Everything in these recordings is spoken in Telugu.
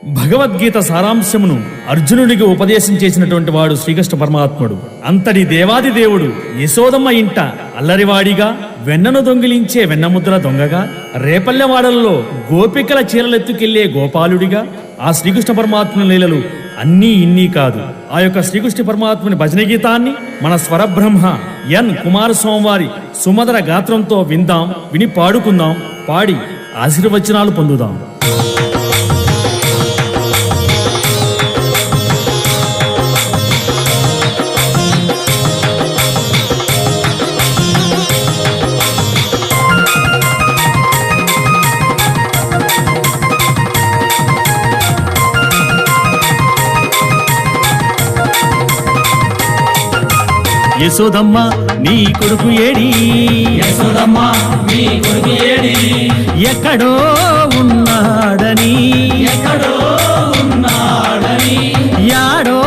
భగవద్గీత సారాంశమును అర్జునుడికి ఉపదేశం చేసినటువంటి వాడు శ్రీకృష్ణ పరమాత్ముడు. అంతటి దేవాది దేవుడు యశోదమ్మ ఇంట అల్లరివాడిగా, వెన్నను దొంగిలించే వెన్నముద్ర దొంగగా, రేపల్లెవాడలలో గోపికల చీరలెత్తుకెళ్లే గోపాలుడిగా ఆ శ్రీకృష్ణ పరమాత్ముని లీలలు అన్నీ ఇన్నీ కాదు. ఆ యొక్క శ్రీకృష్ణ పరమాత్ముని భజన గీతాన్ని మన స్వరబ్రహ్మ ఎన్ కుమారస్వామి వారి సుమధుర గాత్రంతో విందాం, విని పాడుకుందాం, పాడి ఆశీర్వచనాలు పొందుదాం. యశోదమ్మ నీ కొడుకు ఏడి, యశోదమ్మ నీ కొడుకు ఏడి, ఎక్కడో ఉన్నాడని, ఎక్కడో ఉన్నాడని, యాడో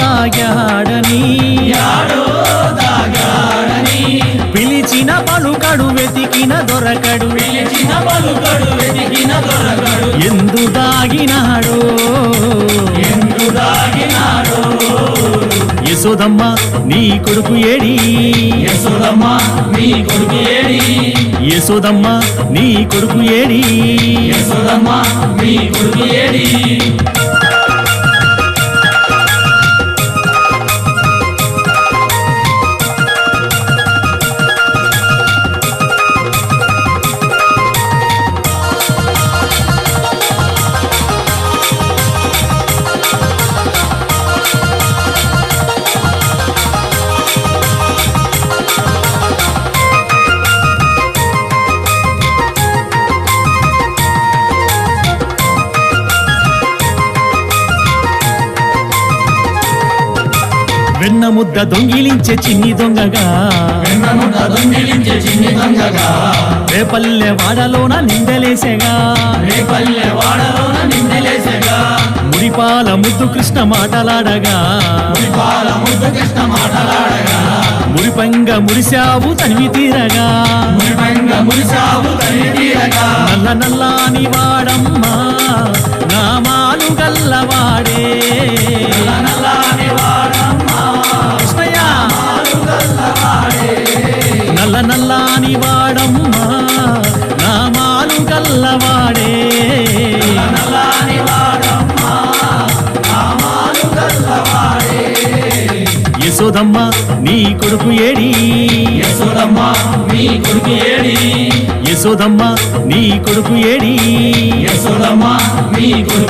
దాగాడని, యాడో దాగాడని, పిలిచిన పలుకడు వెతికిన దొరకడు, పిలిచిన పలుకడు వెతికిన దొరకడు, ఎందు దాగినాడో, ఎందు దాగినాడో. యశోదమ్మ నీ కొడుకు ఏడి, యశోదమ్మ నీ కొడుకు ఏడి, యశోదమ్మ నీ కొడుకు ఏడి. యశోదమ్మ నీ కొడుకు ఏడి. వెన్న ముద్ద దొంగిలించే చిన్ని దొంగగా, వెన్నముద్ద దొంగిలించే చిన్ని దొంగగా, రేపల్లె వాడలోన నిందలేసేగా, రేపల్లె వాడలోన నిందలేసగా, మురిపాల ముద్దు కృష్ణ మాటలాడగా, మురిపాల ముద్దు కృష్ణ మాటలాడగా, మురిపంగ మురిశావు తనివి తీరగా, మురిపంగ మురిసావు తల్లి తీరగా, నల్ల నల్లాని వాడమ్మా నామాలు గల్లవాడే, నల్లని వాడమ్మా కృష్ణయ్య గల్లవాడే, నల్ల నల్లాని వాడమ్మా నామాలు గల్లవాడే. నల్లని వాడమ్మా నామాలు గల్లవాడే. యశోదమ్మ నీ కొడుకు ఏడి, యశోదమ్మ నీ కొడుకు ఏడి, యశోదమ్మ నీ కొడుకు ఏడి. యశోదమ్మ నీ కొడుకు